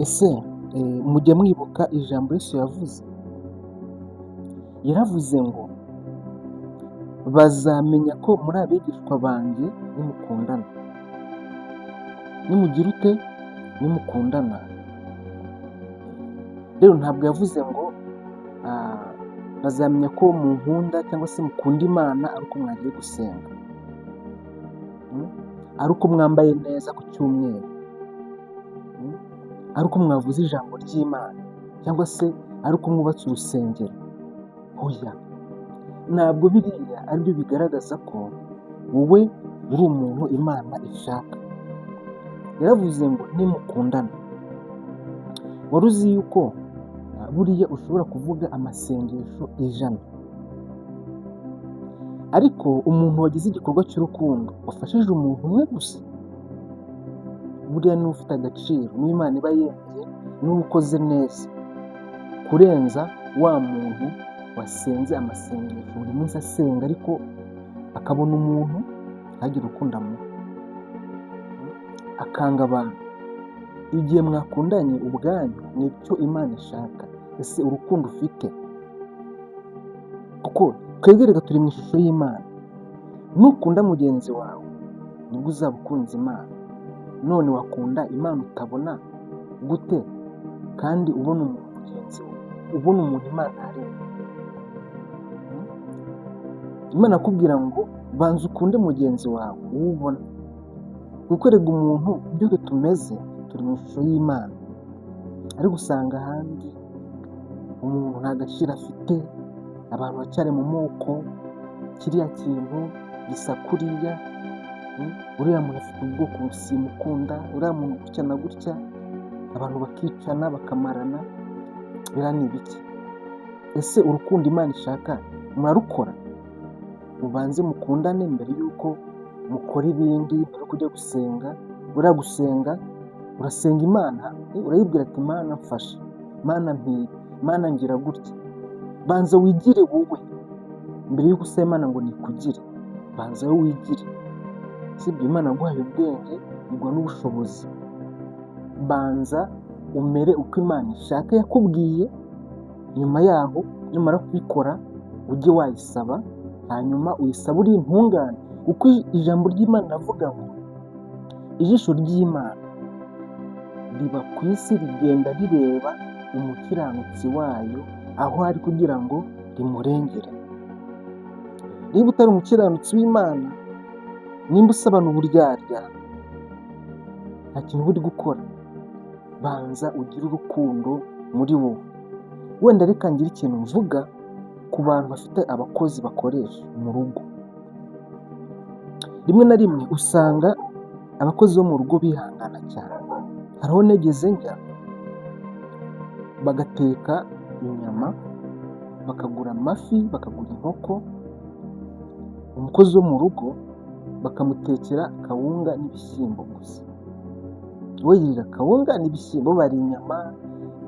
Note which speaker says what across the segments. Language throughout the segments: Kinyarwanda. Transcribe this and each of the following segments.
Speaker 1: Ese mujya mwibuka ijambo Yesu yavuze? Yaravuze ngo bazamenya ko muri abigishwa banjye nimukundana. Nimugira ute? Nimukundana. Rero ntabwo yavuze ngo bazamenya ko munkunda cyangwa se mukunda Imana ari uko mwagiye gusenga, ari uko mwambaye neza ku cyumweru, ari uko mwavuze ijambo ry'Imana cyangwa se ari uko mwubatse urusengero. Oya, ntabwo biriya ari byo bigaragaza ko wowe uri umuntu Imana ishaka. Yaravuze ngo nimukundana. Wari uzi yuko buriya ushobora kuvuga amasengesho 100, ariko umuntu wagize igikorwa cy'urukundo wafashije umuntu umwe gusa, buriya niwe ufite agaciro, niwe Imana iba yemeye, niwe ukoze neza kurenza wa muntu wasenze amasengesho buri munsi asenga, ariko akabona umuntu ntagire urukundo amuha, akanga abantu. Igihe mwakundanye ubwanyu nicyo Imana ishaka. Ese urukundo ufite? Kuko twebwe reka turi mu ishusho y'Imana. Nukunda mugenzi wawe nibwo uzaba ukunze Imana. None wakunda Imana utabona gute kandi ubona umuntu mugenzi wawe, ubona umuntu Imana yaremye? Imana akubwira ngo banza ukunde mugenzi wawe uwo ubona. Kuko erega umuntu ibyo tumeze turi mu ishusho y'Imana, ariko usanga ahandi umuntu nta gaciro afite, abantu bacyari mu moko, kiriya kintu gisa kuriya, uriya muntu afite ubwoko simukunda, uriya muntu gutya na gutya, abantu bakicana bakamarana. Biriya ni ibiki? Ese urukundo Imana ishaka murarukora? Mubanze mukundane mbere y'uko mukora ibindi, mbere yo kujya gusenga. Buriya gusenga urasenga Imana, urayibwira ati Imana mfasha, Imana mpiye, Imana ngira gutya. Banza wigire wowe mbere y'uko usaba Imana ngo nikugire. Banza wowe wigire. Sibyo, Imana yaguhaye ubwenge, iguha n'ubushobozi. Banza umere uko Imana ishaka yakubwiye, nyuma yaho nimara kubikora ujye wayisaba, hanyuma uyisaba uri intungane. Kuko ijambo ry'Imana ravuga ngo ijisho ry'Imana riba ku isi rigenda rireba umukiranutsi wayo aho ari kugira ngo rimurengere. Niba utari umukiranutsi w'Imana, nimba usabana uburyarya, nta kintu uba uri gukora. Banza ugire urukundo muri wowe. Wenda reka ngire ikintu mvuga ku bantu bafite abakozi bakoresha mu rugo. Rimwe na rimwe usanga abakozi bo mu rugo bihangana cyane. Hariho negeze njya bagateka inyama, bakagura amafi, bakagura inkoko, umukozi wo mu rugo bakamutekera kawunga n'ibishyimbo gusa. We yirira kawunga n'ibishyimbo, bari inyama,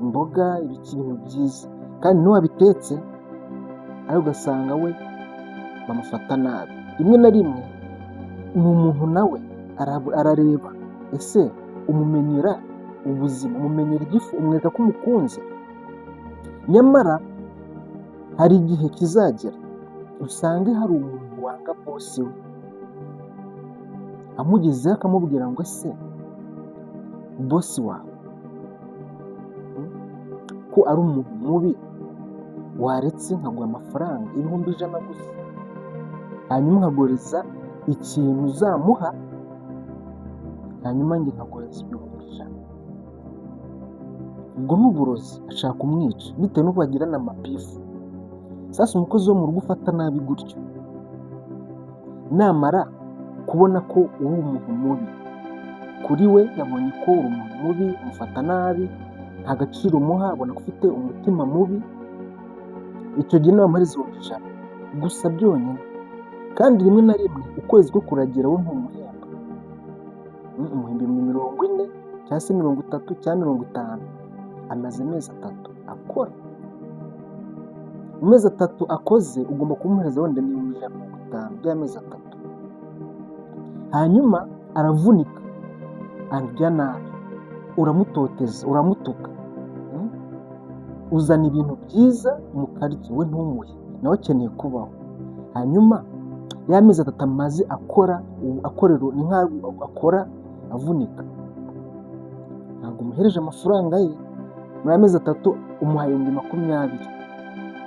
Speaker 1: imboga, ibintu byiza, kandi n'uwabitetse ariko ugasanga we bamufata nabi. Rimwe na rimwe ni umuntu nawe arareba, ese umumenyera ubuzima, umumenyera igifu, umwereka ko umukunze. Nyamara hari igihe kizagera usange hari umuntu wanga bosi we, amugezeho akamubwira ngo ese bosi wawe ko ari umuntu mubi, waretse nkaguha amafaranga 100 gusa, hanyuma nkaguriza ikintu uzamuha, hanyuma njye nkaguriza 100. Ubwo ni uburozi, ashaka kumwica bitewe n'uko bagirana amabifu. Sasa umukozi wo mu rugo ufata nabi gutyo, namara kubona ko uri umuntu mubi kuri we, yabonye ko uri umuntu mubi, umufata nabi, nta gaciro umuha, abona ko ufite umutima mubi, icyo gihe nabamuhereza 100 gusa byonyine. Kandi rimwe na rimwe ukwezi ko kuragira we ntumuhemba, umuhembe 40 cyangwa se 30 cyangwa 50. Amaze amezi 3 akora. Mu mezi 3 akoze ugomba kumuhereza wenda 150 by'amezi 3. Hanyuma aravunika, arya nabi, uramutoteza, uramutuka, uzana ibintu byiza mukarya, we ntumuhe, nawe akeneye kubaho. Hanyuma ya mezi 3 amaze akora avunika, ntabwo umuhereje amafaranga ye. Muri amezi 3 umuhaye 20,000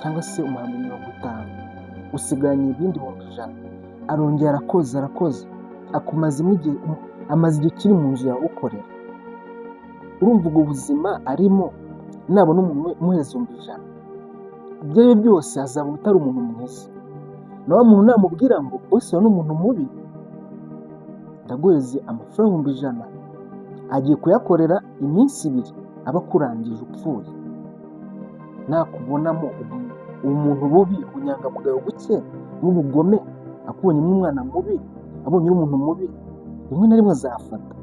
Speaker 1: cyangwa se umuhaye 50,000, usigaranye ibindi 100,000. Arongera arakoze, amaze igihe kiri mu nzu yawe ukorera. Urumva ubwo buzima arimo, nabona umuntu umuheza 100,000, ibyo ari byo byose azaba utari umuntu mwiza. Na wa muntu namubwira ngo bose ni umuntu mubi, ndaguhereze amafaranga 100,000, agiye kuyakorera iminsi 2 aba akurangije upfuye. Nakubonamo umuntu bubi, ubunyangamugayo buke n'ubugome, akubonyemo umwana mubi, abonye umuntu mubi, rimwe na rimwe azafata,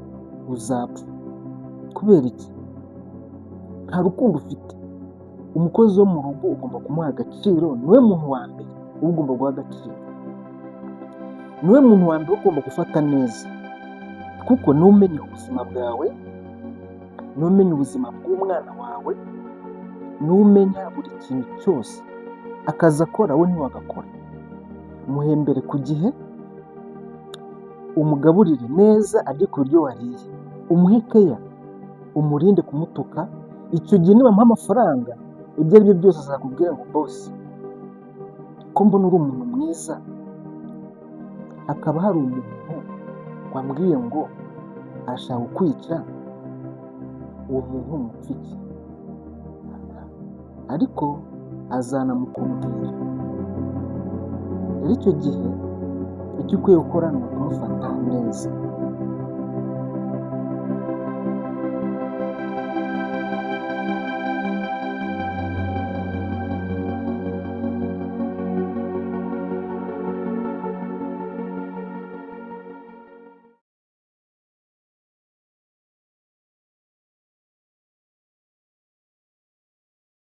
Speaker 1: uzapfa. Kubera iki? Nta rukundo ufite. Umukozi wo mu rugo ugomba kumuha agaciro, niwe muntu wa mbere ugomba guha agaciro, niwe muntu wa mbere ugomba gufata neza, kuko niwe umenya ubuzima bwawe, niwe umenya ubuzima bw'umwana wawe, niwe umenya buri kintu cyose. Akazi akora we ntiwagakora. Muhembere ku gihe, umugaburire neza arye ku buryo wariye, umuhe keya, umurinde kumutuka. Icyo gihe nibamuha amafaranga, ibyo ari byo byose azakubwira ngo bosi, ko mbona uri umuntu mwiza, hakaba hari umuntu wambwiye ngo arashaka kukwica, uwo muntu mupfa iki? Ariko azanamukubwira. Rero icyo gihe icyo ukwiye gukora ni ukumufata neza.